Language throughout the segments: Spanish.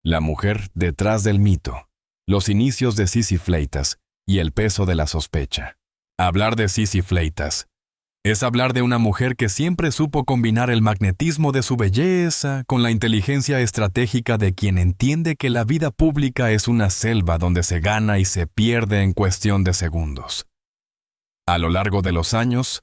La mujer detrás del mito, los inicios de Sissy Fleitas y el peso de la sospecha. Hablar de Sissy Fleitas es hablar de una mujer que siempre supo combinar el magnetismo de su belleza con la inteligencia estratégica de quien entiende que la vida pública es una selva donde se gana y se pierde en cuestión de segundos. A lo largo de los años,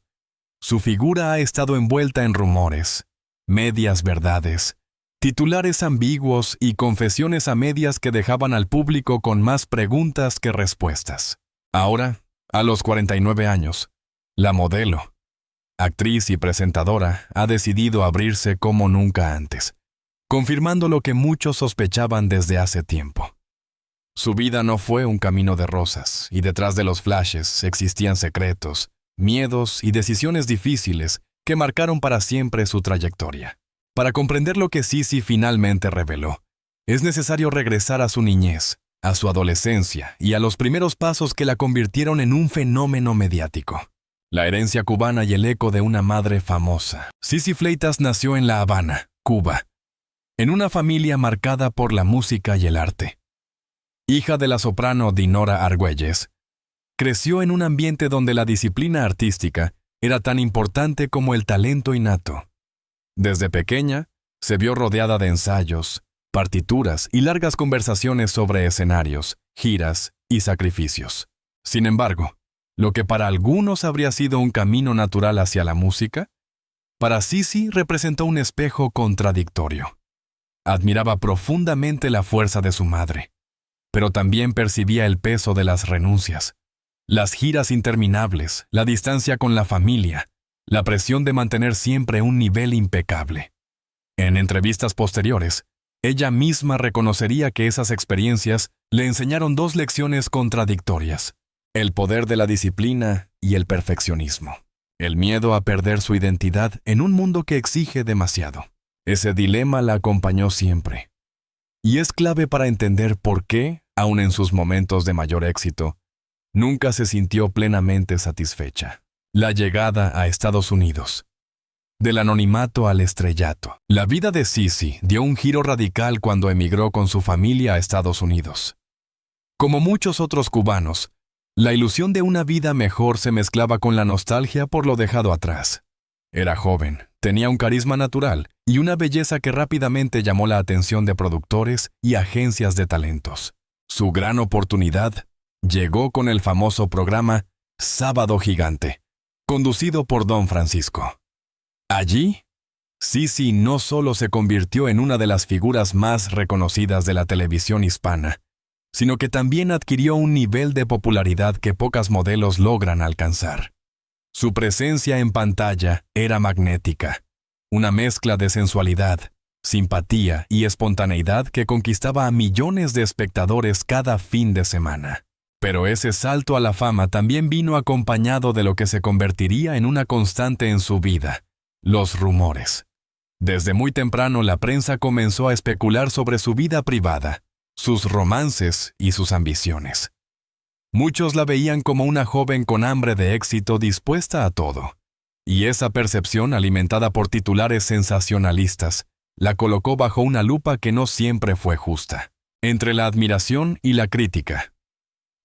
su figura ha estado envuelta en rumores, medias verdades, titulares ambiguos y confesiones a medias que dejaban al público con más preguntas que respuestas. Ahora, a los 49 años, la modelo, actriz y presentadora, ha decidido abrirse como nunca antes, confirmando lo que muchos sospechaban desde hace tiempo. Su vida no fue un camino de rosas, y detrás de los flashes existían secretos, miedos y decisiones difíciles que marcaron para siempre su trayectoria. Para comprender lo que Sissy finalmente reveló, es necesario regresar a su niñez, a su adolescencia y a los primeros pasos que la convirtieron en un fenómeno mediático. La herencia cubana y el eco de una madre famosa. Sissy Fleitas nació en La Habana, Cuba, en una familia marcada por la música y el arte. Hija de la soprano Dinora Argüelles, creció en un ambiente donde la disciplina artística era tan importante como el talento innato. Desde pequeña, se vio rodeada de ensayos, partituras y largas conversaciones sobre escenarios, giras y sacrificios. Sin embargo, lo que para algunos habría sido un camino natural hacia la música, para Sissy representó un espejo contradictorio. Admiraba profundamente la fuerza de su madre, pero también percibía el peso de las renuncias, las giras interminables, la distancia con la familia, la presión de mantener siempre un nivel impecable. En entrevistas posteriores, ella misma reconocería que esas experiencias le enseñaron dos lecciones contradictorias: el poder de la disciplina y el perfeccionismo. El miedo a perder su identidad en un mundo que exige demasiado. Ese dilema la acompañó siempre. Y es clave para entender por qué, aun en sus momentos de mayor éxito, nunca se sintió plenamente satisfecha. La llegada a Estados Unidos. Del anonimato al estrellato. La vida de Sissy dio un giro radical cuando emigró con su familia a Estados Unidos. Como muchos otros cubanos, la ilusión de una vida mejor se mezclaba con la nostalgia por lo dejado atrás. Era joven, tenía un carisma natural y una belleza que rápidamente llamó la atención de productores y agencias de talentos. Su gran oportunidad llegó con el famoso programa Sábado Gigante, conducido por Don Francisco. Allí, Sissy no solo se convirtió en una de las figuras más reconocidas de la televisión hispana, sino que también adquirió un nivel de popularidad que pocas modelos logran alcanzar. Su presencia en pantalla era magnética, una mezcla de sensualidad, simpatía y espontaneidad que conquistaba a millones de espectadores cada fin de semana. Pero ese salto a la fama también vino acompañado de lo que se convertiría en una constante en su vida: los rumores. Desde muy temprano la prensa comenzó a especular sobre su vida privada, sus romances y sus ambiciones. Muchos la veían como una joven con hambre de éxito dispuesta a todo, y esa percepción, alimentada por titulares sensacionalistas, la colocó bajo una lupa que no siempre fue justa. Entre la admiración y la crítica,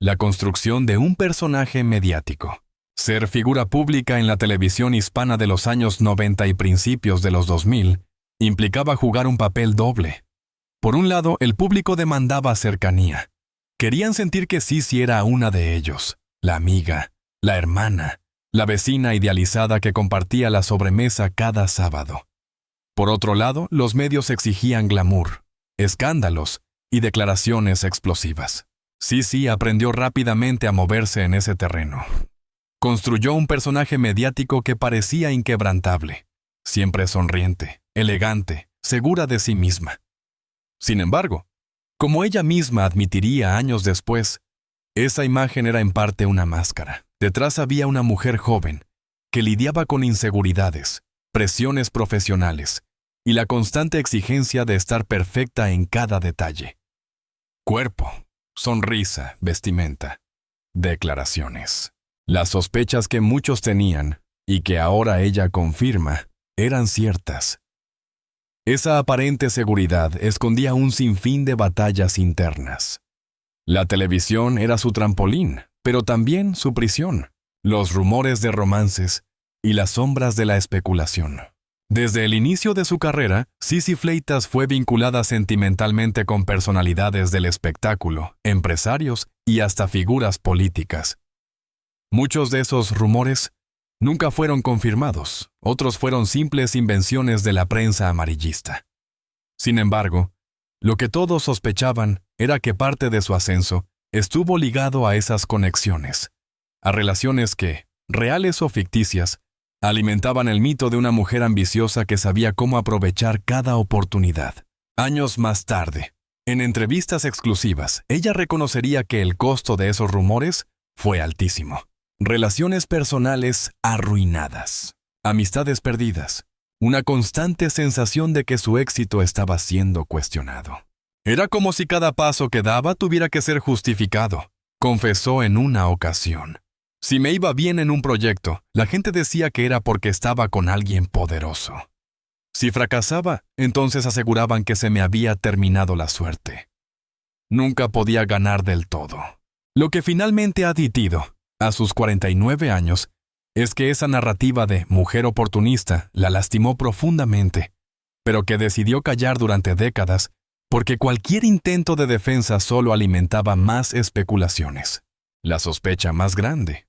la construcción de un personaje mediático. Ser figura pública en la televisión hispana de los años 90 y principios de los 2000 implicaba jugar un papel doble. Por un lado, el público demandaba cercanía. Querían sentir que Sissy era una de ellos, la amiga, la hermana, la vecina idealizada que compartía la sobremesa cada sábado. Por otro lado, los medios exigían glamour, escándalos y declaraciones explosivas. Sissy aprendió rápidamente a moverse en ese terreno. Construyó un personaje mediático que parecía inquebrantable, siempre sonriente, elegante, segura de sí misma. Sin embargo, como ella misma admitiría años después, esa imagen era en parte una máscara. Detrás había una mujer joven que lidiaba con inseguridades, presiones profesionales y la constante exigencia de estar perfecta en cada detalle. Cuerpo, sonrisa, vestimenta, declaraciones. Las sospechas que muchos tenían, y que ahora ella confirma, eran ciertas. Esa aparente seguridad escondía un sinfín de batallas internas. La televisión era su trampolín, pero también su prisión, los rumores de romances y las sombras de la especulación. Desde el inicio de su carrera, Sissy Fleitas fue vinculada sentimentalmente con personalidades del espectáculo, empresarios y hasta figuras políticas. Muchos de esos rumores nunca fueron confirmados, otros fueron simples invenciones de la prensa amarillista. Sin embargo, lo que todos sospechaban era que parte de su ascenso estuvo ligado a esas conexiones, a relaciones que, reales o ficticias, alimentaban el mito de una mujer ambiciosa que sabía cómo aprovechar cada oportunidad. Años más tarde, en entrevistas exclusivas, ella reconocería que el costo de esos rumores fue altísimo. Relaciones personales arruinadas, amistades perdidas, una constante sensación de que su éxito estaba siendo cuestionado. Era como si cada paso que daba tuviera que ser justificado, confesó en una ocasión. Si me iba bien en un proyecto, la gente decía que era porque estaba con alguien poderoso. Si fracasaba, entonces aseguraban que se me había terminado la suerte. Nunca podía ganar del todo. Lo que finalmente ha admitido, a sus 49 años, es que esa narrativa de mujer oportunista la lastimó profundamente, pero que decidió callar durante décadas porque cualquier intento de defensa solo alimentaba más especulaciones. La sospecha más grande.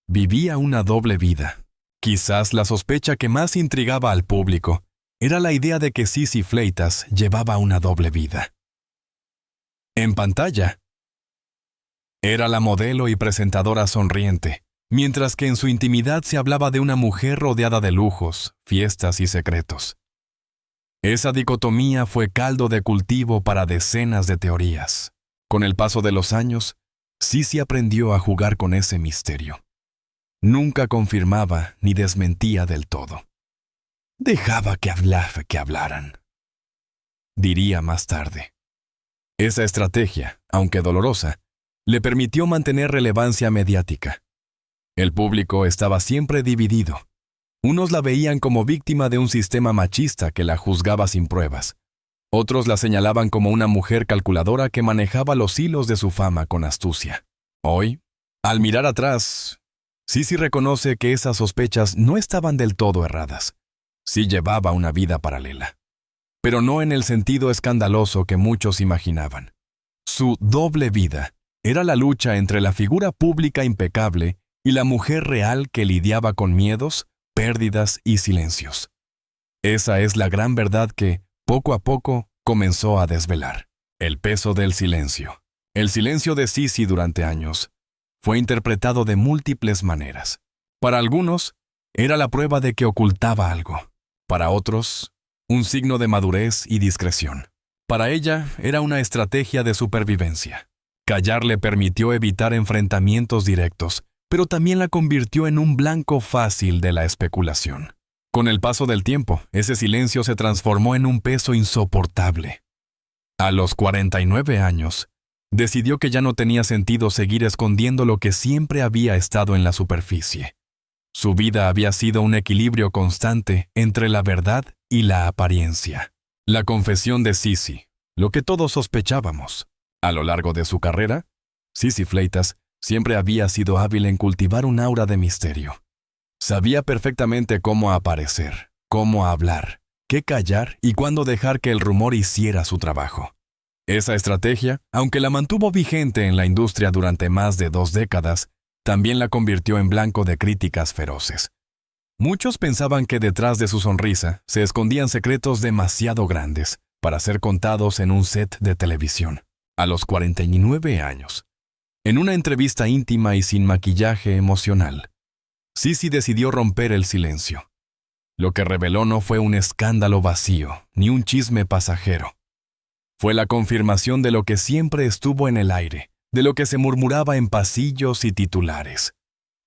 Vivía una doble vida. Quizás la sospecha que más intrigaba al público era la idea de que Sissy Fleitas llevaba una doble vida. En pantalla, era la modelo y presentadora sonriente, mientras que en su intimidad se hablaba de una mujer rodeada de lujos, fiestas y secretos. Esa dicotomía fue caldo de cultivo para decenas de teorías. Con el paso de los años, Sissy aprendió a jugar con ese misterio. Nunca confirmaba ni desmentía del todo. Dejaba que hablaran, diría más tarde. Esa estrategia, aunque dolorosa, le permitió mantener relevancia mediática. El público estaba siempre dividido. Unos la veían como víctima de un sistema machista que la juzgaba sin pruebas. Otros la señalaban como una mujer calculadora que manejaba los hilos de su fama con astucia. Hoy, al mirar atrás, Sissy reconoce que esas sospechas no estaban del todo erradas. Sí llevaba una vida paralela, pero no en el sentido escandaloso que muchos imaginaban. Su doble vida era la lucha entre la figura pública impecable y la mujer real que lidiaba con miedos, pérdidas y silencios. Esa es la gran verdad que, poco a poco, comenzó a desvelar. El peso del silencio. El silencio de Sissy durante años fue interpretado de múltiples maneras. Para algunos, era la prueba de que ocultaba algo. Para otros, un signo de madurez y discreción. Para ella, era una estrategia de supervivencia. Callar le permitió evitar enfrentamientos directos, pero también la convirtió en un blanco fácil de la especulación. Con el paso del tiempo, ese silencio se transformó en un peso insoportable. A los 49 años, decidió que ya no tenía sentido seguir escondiendo lo que siempre había estado en la superficie. Su vida había sido un equilibrio constante entre la verdad y la apariencia. La confesión de Sissy, lo que todos sospechábamos. A lo largo de su carrera, Sissy Fleitas siempre había sido hábil en cultivar un aura de misterio. Sabía perfectamente cómo aparecer, cómo hablar, qué callar y cuándo dejar que el rumor hiciera su trabajo. Esa estrategia, aunque la mantuvo vigente en la industria durante más de 2 décadas, también la convirtió en blanco de críticas feroces. Muchos pensaban que detrás de su sonrisa se escondían secretos demasiado grandes para ser contados en un set de televisión. A los 49 años, en una entrevista íntima y sin maquillaje emocional, Sissy decidió romper el silencio. Lo que reveló no fue un escándalo vacío, ni un chisme pasajero. Fue la confirmación de lo que siempre estuvo en el aire, de lo que se murmuraba en pasillos y titulares.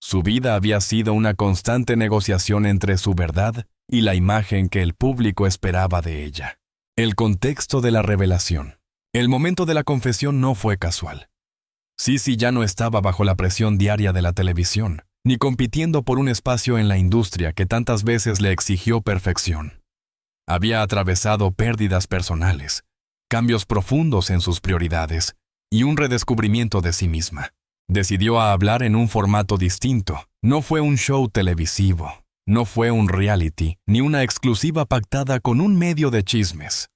Su vida había sido una constante negociación entre su verdad y la imagen que el público esperaba de ella. El contexto de la revelación. El momento de la confesión no fue casual. Sissy ya no estaba bajo la presión diaria de la televisión, ni compitiendo por un espacio en la industria que tantas veces le exigió perfección. Había atravesado pérdidas personales, cambios profundos en sus prioridades y un redescubrimiento de sí misma. Decidió hablar en un formato distinto. No fue un show televisivo, no fue un reality, ni una exclusiva pactada con un medio de chismes.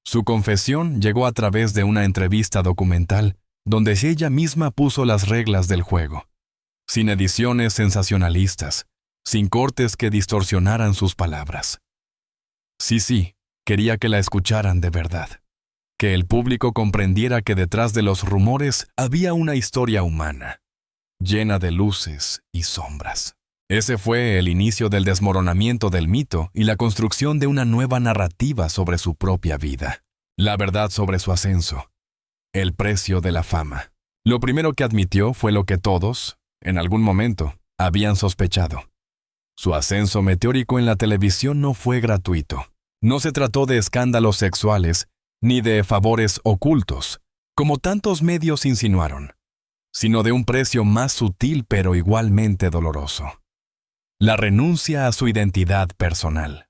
Su confesión llegó a través de una entrevista documental donde ella misma puso las reglas del juego, sin ediciones sensacionalistas, sin cortes que distorsionaran sus palabras. Sí, quería que la escucharan de verdad, que el público comprendiera que detrás de los rumores había una historia humana, llena de luces y sombras. Ese fue el inicio del desmoronamiento del mito y la construcción de una nueva narrativa sobre su propia vida. La verdad sobre su ascenso. El precio de la fama. Lo primero que admitió fue lo que todos, en algún momento, habían sospechado. Su ascenso meteórico en la televisión no fue gratuito. No se trató de escándalos sexuales ni de favores ocultos, como tantos medios insinuaron, sino de un precio más sutil pero igualmente doloroso. La renuncia a su identidad personal.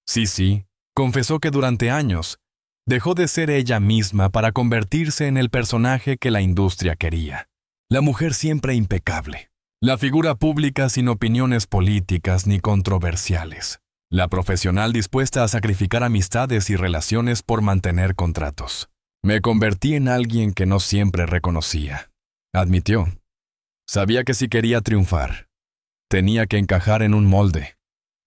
Sí, confesó que durante años dejó de ser ella misma para convertirse en el personaje que la industria quería. La mujer siempre impecable. La figura pública sin opiniones políticas ni controversiales. La profesional dispuesta a sacrificar amistades y relaciones por mantener contratos. Me convertí en alguien que no siempre reconocía, admitió. Sabía que si quería triunfar, tenía que encajar en un molde.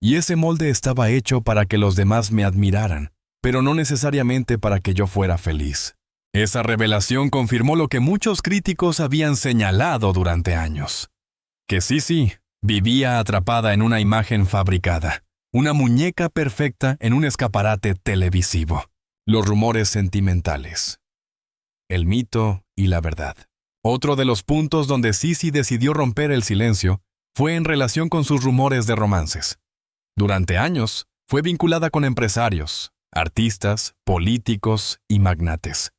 Y ese molde estaba hecho para que los demás me admiraran, pero no necesariamente para que yo fuera feliz. Esa revelación confirmó lo que muchos críticos habían señalado durante años. Que sí, vivía atrapada en una imagen fabricada, una muñeca perfecta en un escaparate televisivo. Los rumores sentimentales. El mito y la verdad. Otro de los puntos donde Sisi decidió romper el silencio fue en relación con sus rumores de romances. Durante años, fue vinculada con empresarios, artistas, políticos y magnates.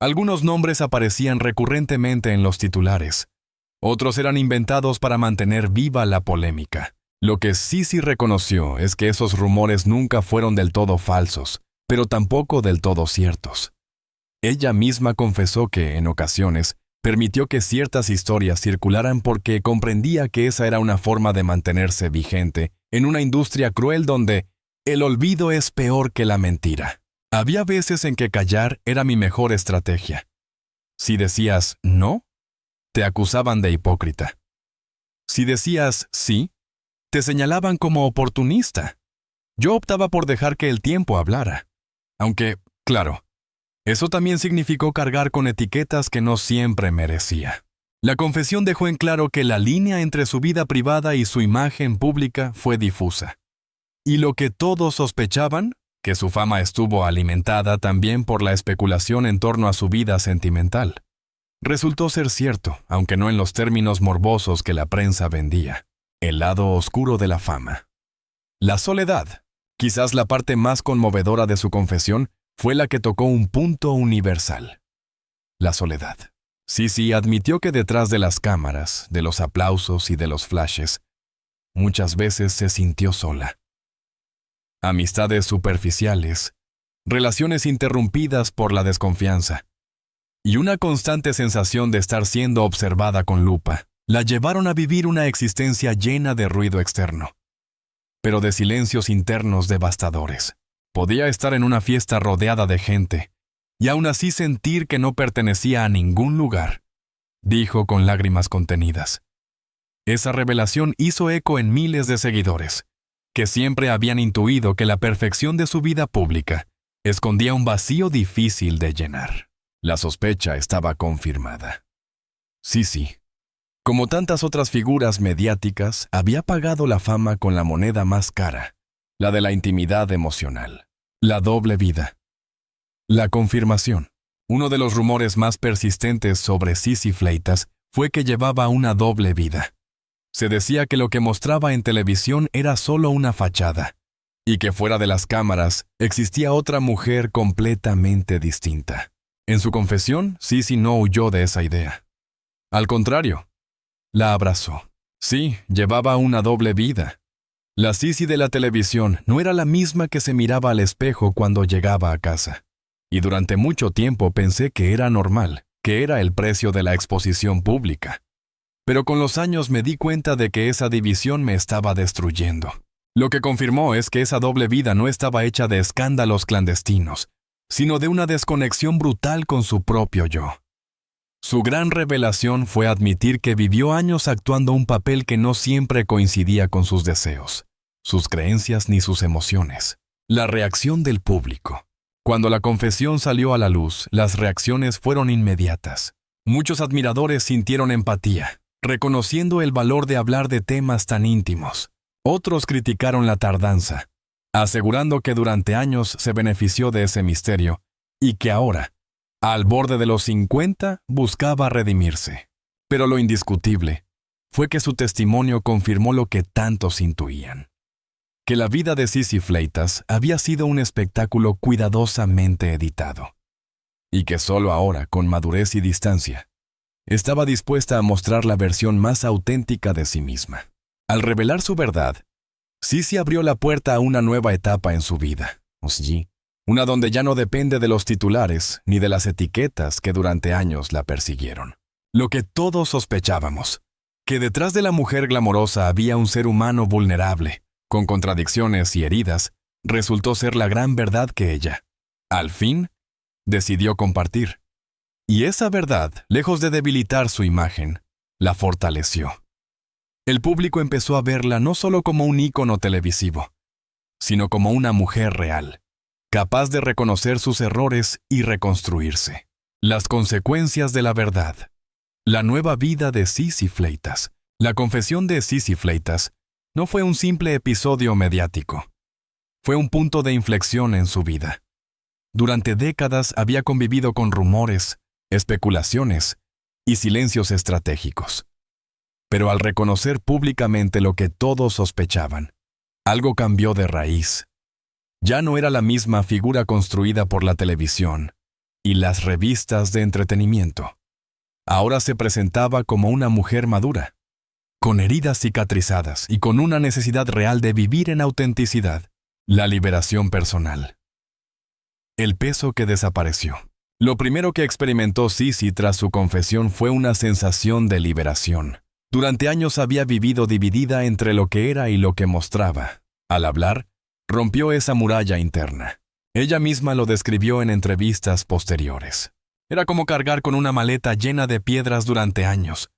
Algunos nombres aparecían recurrentemente en los titulares. Otros eran inventados para mantener viva la polémica. Lo que Sisi reconoció es que esos rumores nunca fueron del todo falsos, pero tampoco del todo ciertos. Ella misma confesó que, en ocasiones, permitió que ciertas historias circularan porque comprendía que esa era una forma de mantenerse vigente en una industria cruel donde el olvido es peor que la mentira. Había veces en que callar era mi mejor estrategia. Si decías no, te acusaban de hipócrita. Si decías sí, te señalaban como oportunista. Yo optaba por dejar que el tiempo hablara. Aunque, claro, eso también significó cargar con etiquetas que no siempre merecía. La confesión dejó en claro que la línea entre su vida privada y su imagen pública fue difusa. Y lo que todos sospechaban, que su fama estuvo alimentada también por la especulación en torno a su vida sentimental. Resultó ser cierto, aunque no en los términos morbosos que la prensa vendía. El lado oscuro de la fama. La soledad, quizás la parte más conmovedora de su confesión, fue la que tocó un punto universal. La soledad. Sisi admitió que detrás de las cámaras, de los aplausos y de los flashes, muchas veces se sintió sola. Amistades superficiales, relaciones interrumpidas por la desconfianza, y una constante sensación de estar siendo observada con lupa, la llevaron a vivir una existencia llena de ruido externo, pero de silencios internos devastadores. Podía estar en una fiesta rodeada de gente, y aún así sentir que no pertenecía a ningún lugar, dijo con lágrimas contenidas. Esa revelación hizo eco en miles de seguidores, que siempre habían intuido que la perfección de su vida pública escondía un vacío difícil de llenar. La sospecha estaba confirmada. Sisi, como tantas otras figuras mediáticas, había pagado la fama con la moneda más cara, la de la intimidad emocional, la doble vida. La confirmación. Uno de los rumores más persistentes sobre Sisi Fleitas fue que llevaba una doble vida. Se decía que lo que mostraba en televisión era solo una fachada, y que fuera de las cámaras existía otra mujer completamente distinta. En su confesión, Sisi no huyó de esa idea. Al contrario, la abrazó. Sí, llevaba una doble vida. La Sissy de la televisión no era la misma que se miraba al espejo cuando llegaba a casa. Y durante mucho tiempo pensé que era normal, que era el precio de la exposición pública. Pero con los años me di cuenta de que esa división me estaba destruyendo. Lo que confirmó es que esa doble vida no estaba hecha de escándalos clandestinos, sino de una desconexión brutal con su propio yo. Su gran revelación fue admitir que vivió años actuando un papel que no siempre coincidía con sus deseos, sus creencias ni sus emociones. La reacción del público. Cuando la confesión salió a la luz, las reacciones fueron inmediatas. Muchos admiradores sintieron empatía, reconociendo el valor de hablar de temas tan íntimos. Otros criticaron la tardanza, asegurando que durante años se benefició de ese misterio y que ahora, al borde de los 50, buscaba redimirse. Pero lo indiscutible fue que su testimonio confirmó lo que tantos intuían: que la vida de Sissy Fleitas había sido un espectáculo cuidadosamente editado, y que solo ahora, con madurez y distancia, estaba dispuesta a mostrar la versión más auténtica de sí misma. Al revelar su verdad, Sissy abrió la puerta a una nueva etapa en su vida, una donde ya no depende de los titulares ni de las etiquetas que durante años la persiguieron. Lo que todos sospechábamos, que detrás de la mujer glamorosa había un ser humano vulnerable, con contradicciones y heridas, resultó ser la gran verdad que ella, al fin, decidió compartir. Y esa verdad, lejos de debilitar su imagen, la fortaleció. El público empezó a verla no solo como un ícono televisivo, sino como una mujer real, capaz de reconocer sus errores y reconstruirse. Las consecuencias de la verdad. La nueva vida de Sissy Fleitas. La confesión de Sissy Fleitas no fue un simple episodio mediático. Fue un punto de inflexión en su vida. Durante décadas había convivido con rumores, especulaciones y silencios estratégicos. Pero al reconocer públicamente lo que todos sospechaban, algo cambió de raíz. Ya no era la misma figura construida por la televisión y las revistas de entretenimiento. Ahora se presentaba como una mujer madura, con heridas cicatrizadas y con una necesidad real de vivir en autenticidad. La liberación personal. El peso que desapareció. Lo primero que experimentó Sissy tras su confesión fue una sensación de liberación. Durante años había vivido dividida entre lo que era y lo que mostraba. Al hablar, rompió esa muralla interna. Ella misma lo describió en entrevistas posteriores. Era como cargar con una maleta llena de piedras durante años.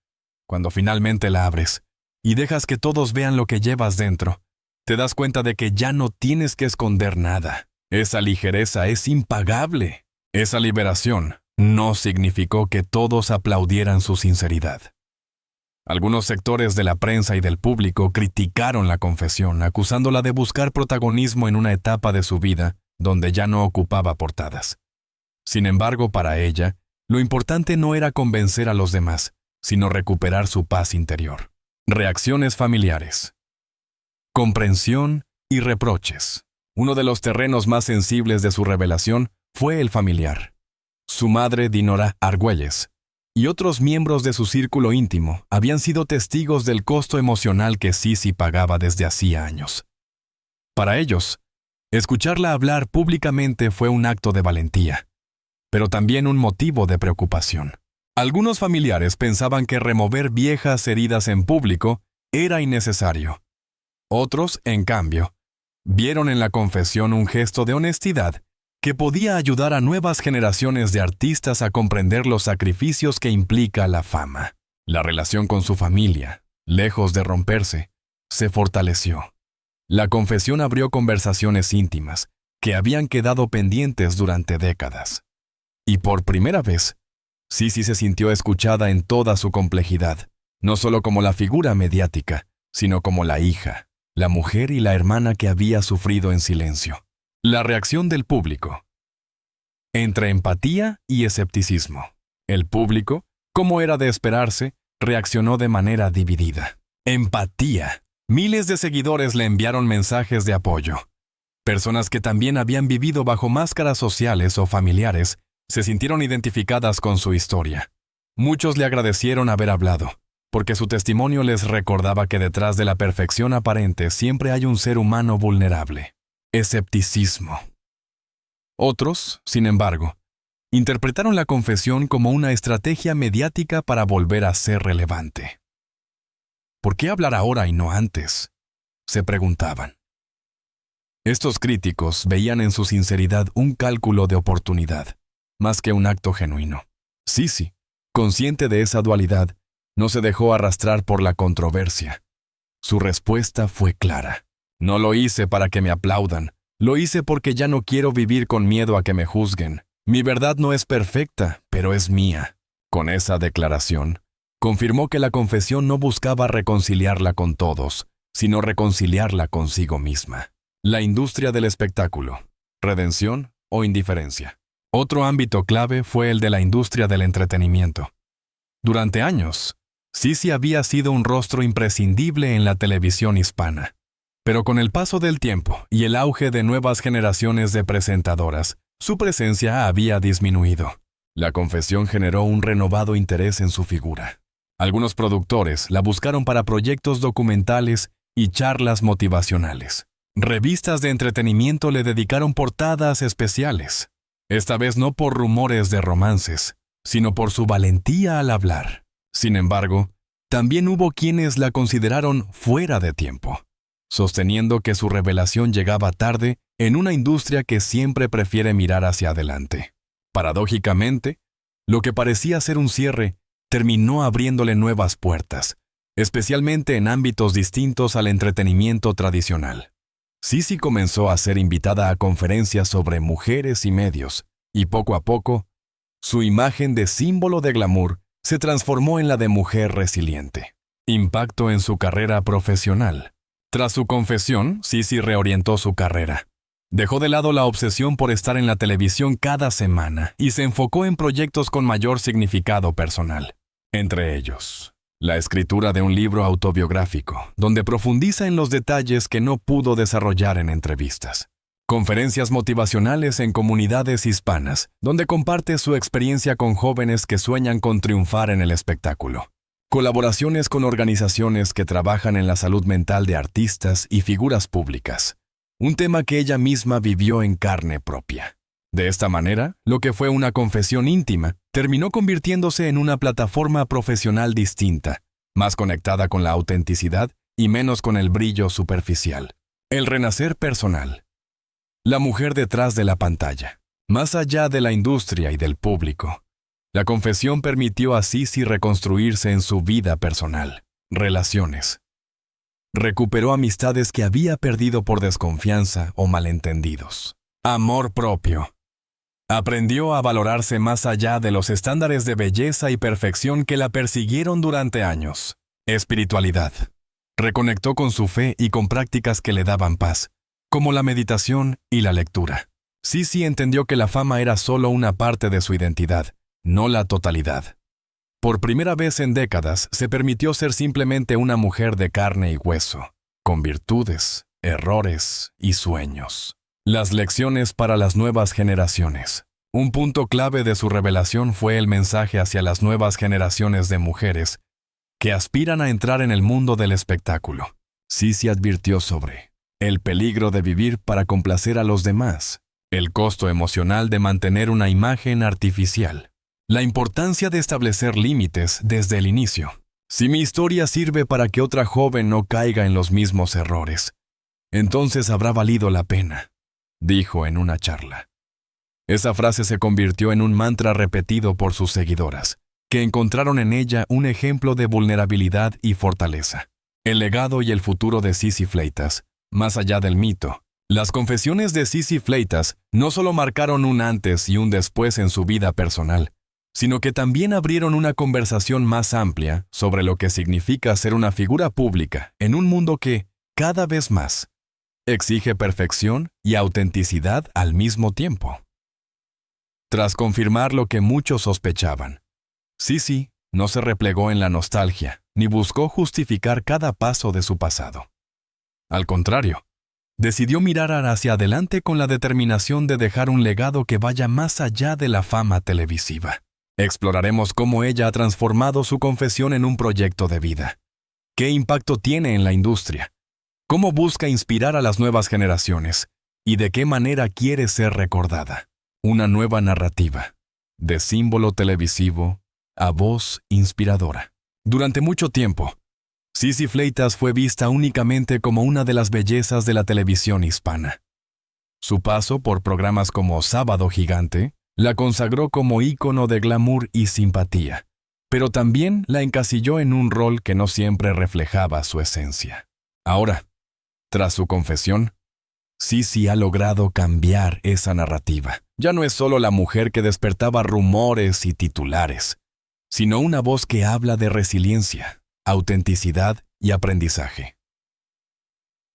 Cuando finalmente la abres y dejas que todos vean lo que llevas dentro, te das cuenta de que ya no tienes que esconder nada. Esa ligereza es impagable. Esa liberación no significó que todos aplaudieran su sinceridad. Algunos sectores de la prensa y del público criticaron la confesión, acusándola de buscar protagonismo en una etapa de su vida donde ya no ocupaba portadas. Sin embargo, para ella, lo importante no era convencer a los demás, sino recuperar su paz interior. Reacciones familiares. Comprensión y reproches. Uno de los terrenos más sensibles de su revelación fue el familiar. Su madre, Dinora Argüelles, y otros miembros de su círculo íntimo habían sido testigos del costo emocional que Sissy pagaba desde hacía años. Para ellos, escucharla hablar públicamente fue un acto de valentía, pero también un motivo de preocupación. Algunos familiares pensaban que remover viejas heridas en público era innecesario. Otros, en cambio, vieron en la confesión un gesto de honestidad que podía ayudar a nuevas generaciones de artistas a comprender los sacrificios que implica la fama. La relación con su familia, lejos de romperse, se fortaleció. La confesión abrió conversaciones íntimas que habían quedado pendientes durante décadas. Y por primera vez, Sissy se sintió escuchada en toda su complejidad, no solo como la figura mediática, sino como la hija, la mujer y la hermana que había sufrido en silencio. La reacción del público. Entre empatía y escepticismo. El público, como era de esperarse, reaccionó de manera dividida. Empatía. Miles de seguidores le enviaron mensajes de apoyo. Personas que también habían vivido bajo máscaras sociales o familiares se sintieron identificadas con su historia. Muchos le agradecieron haber hablado, porque su testimonio les recordaba que detrás de la perfección aparente siempre hay un ser humano vulnerable. Escepticismo. Otros, sin embargo, interpretaron la confesión como una estrategia mediática para volver a ser relevante. ¿Por qué hablar ahora y no antes?, se preguntaban. Estos críticos veían en su sinceridad un cálculo de oportunidad, más que un acto genuino. Sisi, consciente de esa dualidad, no se dejó arrastrar por la controversia. Su respuesta fue clara. No lo hice para que me aplaudan, lo hice porque ya no quiero vivir con miedo a que me juzguen. Mi verdad no es perfecta, pero es mía. Con esa declaración, confirmó que la confesión no buscaba reconciliarla con todos, sino reconciliarla consigo misma. La industria del espectáculo, redención o indiferencia. Otro ámbito clave fue el de la industria del entretenimiento. Durante años, Sisi había sido un rostro imprescindible en la televisión hispana. Pero con el paso del tiempo y el auge de nuevas generaciones de presentadoras, su presencia había disminuido. La confesión generó un renovado interés en su figura. Algunos productores la buscaron para proyectos documentales y charlas motivacionales. Revistas de entretenimiento le dedicaron portadas especiales, esta vez no por rumores de romances, sino por su valentía al hablar. Sin embargo, también hubo quienes la consideraron fuera de tiempo, sosteniendo que su revelación llegaba tarde en una industria que siempre prefiere mirar hacia adelante. Paradójicamente, lo que parecía ser un cierre terminó abriéndole nuevas puertas, especialmente en ámbitos distintos al entretenimiento tradicional. Sisi comenzó a ser invitada a conferencias sobre mujeres y medios, y poco a poco, su imagen de símbolo de glamour se transformó en la de mujer resiliente. Impacto en su carrera profesional. Tras su confesión, Sisi reorientó su carrera. Dejó de lado la obsesión por estar en la televisión cada semana y se enfocó en proyectos con mayor significado personal. Entre ellos, la escritura de un libro autobiográfico, donde profundiza en los detalles que no pudo desarrollar en entrevistas. Conferencias motivacionales en comunidades hispanas, donde comparte su experiencia con jóvenes que sueñan con triunfar en el espectáculo. Colaboraciones con organizaciones que trabajan en la salud mental de artistas y figuras públicas, un tema que ella misma vivió en carne propia. De esta manera, lo que fue una confesión íntima terminó convirtiéndose en una plataforma profesional distinta, más conectada con la autenticidad y menos con el brillo superficial. El renacer personal. La mujer detrás de la pantalla. Más allá de la industria y del público, la confesión permitió a Sisi reconstruirse en su vida personal. Relaciones. Recuperó amistades que había perdido por desconfianza o malentendidos. Amor propio. Aprendió a valorarse más allá de los estándares de belleza y perfección que la persiguieron durante años. Espiritualidad. Reconectó con su fe y con prácticas que le daban paz, como la meditación y la lectura. Sisi entendió que la fama era solo una parte de su identidad, no la totalidad. Por primera vez en décadas, se permitió ser simplemente una mujer de carne y hueso, con virtudes, errores y sueños. Las lecciones para las nuevas generaciones. Un punto clave de su revelación fue el mensaje hacia las nuevas generaciones de mujeres que aspiran a entrar en el mundo del espectáculo. Sisi advirtió sobre el peligro de vivir para complacer a los demás, el costo emocional de mantener una imagen artificial, la importancia de establecer límites desde el inicio. Si mi historia sirve para que otra joven no caiga en los mismos errores, entonces habrá valido la pena, dijo en una charla. Esa frase se convirtió en un mantra repetido por sus seguidoras, que encontraron en ella un ejemplo de vulnerabilidad y fortaleza. El legado y el futuro de Sisi Fleitas, más allá del mito. Las confesiones de Sisi Fleitas no solo marcaron un antes y un después en su vida personal, sino que también abrieron una conversación más amplia sobre lo que significa ser una figura pública en un mundo que, cada vez más, exige perfección y autenticidad al mismo tiempo. Tras confirmar lo que muchos sospechaban, Sisi no se replegó en la nostalgia ni buscó justificar cada paso de su pasado. Al contrario, decidió mirar hacia adelante con la determinación de dejar un legado que vaya más allá de la fama televisiva. Exploraremos cómo ella ha transformado su confesión en un proyecto de vida. ¿Qué impacto tiene en la industria? ¿Cómo busca inspirar a las nuevas generaciones? ¿Y de qué manera quiere ser recordada? Una nueva narrativa, de símbolo televisivo a voz inspiradora. Durante mucho tiempo, Sissy Fleitas fue vista únicamente como una de las bellezas de la televisión hispana. Su paso por programas como Sábado Gigante la consagró como ícono de glamour y simpatía, pero también la encasilló en un rol que no siempre reflejaba su esencia. Ahora, tras su confesión, Sissy ha logrado cambiar esa narrativa. Ya no es solo la mujer que despertaba rumores y titulares, sino una voz que habla de resiliencia, autenticidad y aprendizaje.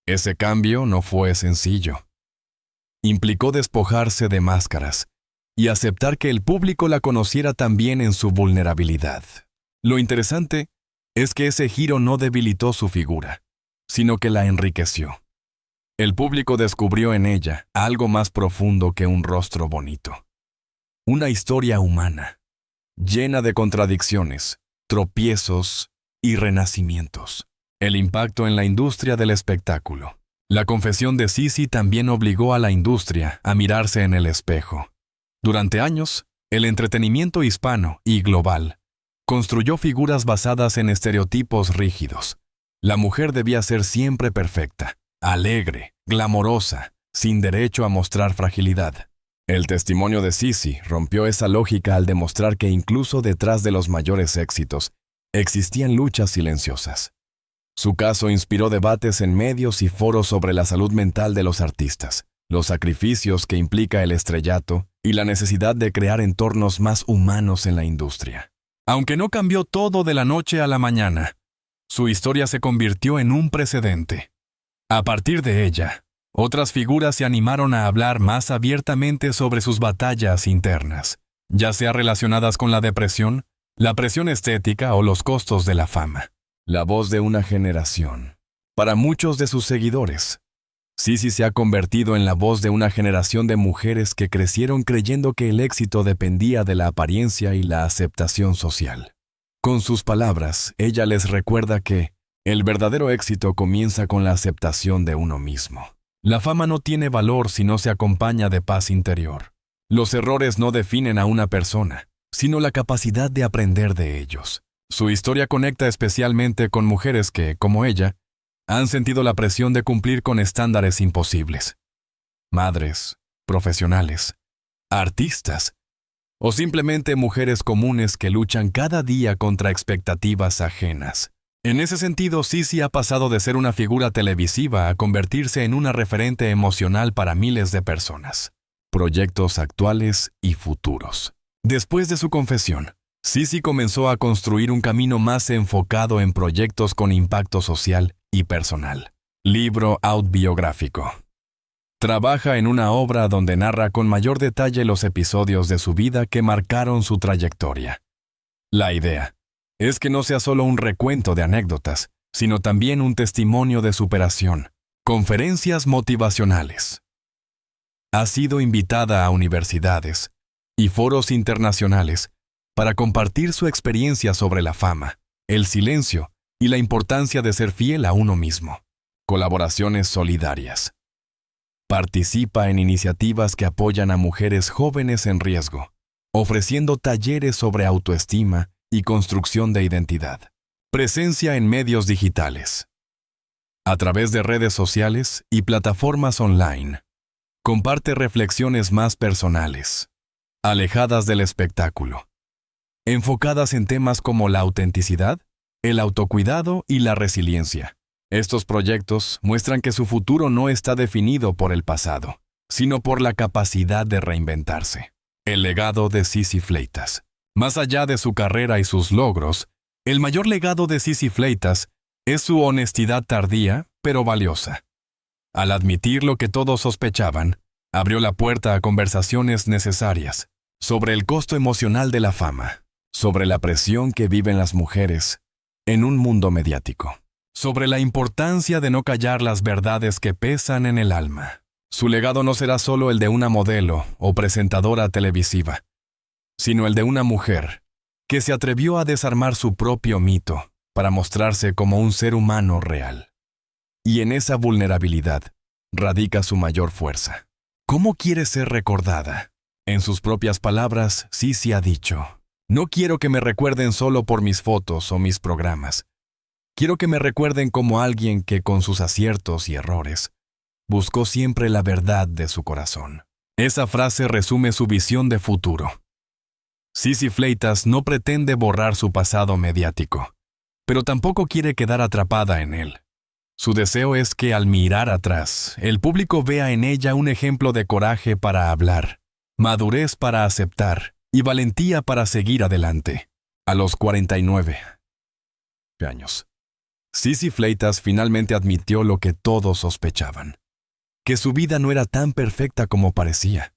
Ese cambio no fue sencillo. Implicó despojarse de máscaras y aceptar que el público la conociera también en su vulnerabilidad. Lo interesante es que ese giro no debilitó su figura, sino que la enriqueció. El público descubrió en ella algo más profundo que un rostro bonito. Una historia humana, llena de contradicciones, tropiezos y renacimientos. El impacto en la industria del espectáculo. La confesión de Sissy también obligó a la industria a mirarse en el espejo. Durante años, el entretenimiento hispano y global construyó figuras basadas en estereotipos rígidos. La mujer debía ser siempre perfecta, alegre, glamorosa, sin derecho a mostrar fragilidad. El testimonio de Sissy rompió esa lógica al demostrar que incluso detrás de los mayores éxitos existían luchas silenciosas. Su caso inspiró debates en medios y foros sobre la salud mental de los artistas, los sacrificios que implica el estrellato y la necesidad de crear entornos más humanos en la industria. Aunque no cambió todo de la noche a la mañana, su historia se convirtió en un precedente. A partir de ella, otras figuras se animaron a hablar más abiertamente sobre sus batallas internas, ya sea relacionadas con la depresión, la presión estética o los costos de la fama. La voz de una generación. Para muchos de sus seguidores, Sissy se ha convertido en la voz de una generación de mujeres que crecieron creyendo que el éxito dependía de la apariencia y la aceptación social. Con sus palabras, ella les recuerda que el verdadero éxito comienza con la aceptación de uno mismo. La fama no tiene valor si no se acompaña de paz interior. Los errores no definen a una persona, sino la capacidad de aprender de ellos. Su historia conecta especialmente con mujeres que, como ella, han sentido la presión de cumplir con estándares imposibles. Madres, profesionales, artistas, o simplemente mujeres comunes que luchan cada día contra expectativas ajenas. En ese sentido, Sissy ha pasado de ser una figura televisiva a convertirse en una referente emocional para miles de personas. Proyectos actuales y futuros. Después de su confesión, Sissy comenzó a construir un camino más enfocado en proyectos con impacto social y personal. Libro autobiográfico. Trabaja en una obra donde narra con mayor detalle los episodios de su vida que marcaron su trayectoria. La idea es que no sea solo un recuento de anécdotas, sino también un testimonio de superación. Conferencias motivacionales. Ha sido invitada a universidades y foros internacionales para compartir su experiencia sobre la fama, el silencio y la importancia de ser fiel a uno mismo. Colaboraciones solidarias. Participa en iniciativas que apoyan a mujeres jóvenes en riesgo, ofreciendo talleres sobre autoestima y construcción de identidad. Presencia en medios digitales. A través de redes sociales y plataformas online, comparte reflexiones más personales, alejadas del espectáculo, enfocadas en temas como la autenticidad, el autocuidado y la resiliencia. Estos proyectos muestran que su futuro no está definido por el pasado, sino por la capacidad de reinventarse. El legado de Sissy Fleitas. Más allá de su carrera y sus logros, el mayor legado de Sissy Fleitas es su honestidad tardía, pero valiosa. Al admitir lo que todos sospechaban, abrió la puerta a conversaciones necesarias sobre el costo emocional de la fama, sobre la presión que viven las mujeres en un mundo mediático, sobre la importancia de no callar las verdades que pesan en el alma. Su legado no será solo el de una modelo o presentadora televisiva, sino el de una mujer que se atrevió a desarmar su propio mito para mostrarse como un ser humano real. Y en esa vulnerabilidad radica su mayor fuerza. ¿Cómo quiere ser recordada? En sus propias palabras, Sisi ha dicho: no quiero que me recuerden solo por mis fotos o mis programas. Quiero que me recuerden como alguien que, con sus aciertos y errores, buscó siempre la verdad de su corazón. Esa frase resume su visión de futuro. Sisi Fleitas no pretende borrar su pasado mediático, pero tampoco quiere quedar atrapada en él. Su deseo es que, al mirar atrás, el público vea en ella un ejemplo de coraje para hablar, madurez para aceptar y valentía para seguir adelante. A los 49 años, Sisi Fleitas finalmente admitió lo que todos sospechaban: que su vida no era tan perfecta como parecía,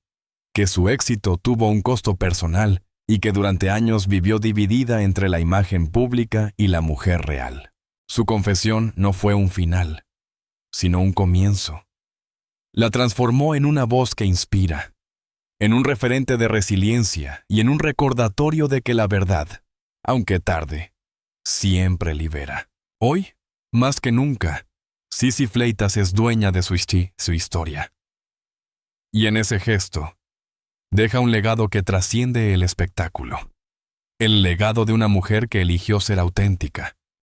que su éxito tuvo un costo personal y que durante años vivió dividida entre la imagen pública y la mujer real. Su confesión no fue un final, sino un comienzo. La transformó en una voz que inspira, en un referente de resiliencia y en un recordatorio de que la verdad, aunque tarde, siempre libera. Hoy, más que nunca, Sisi Fleitas es dueña de su historia. Y en ese gesto, deja un legado que trasciende el espectáculo. El legado de una mujer que eligió ser auténtica,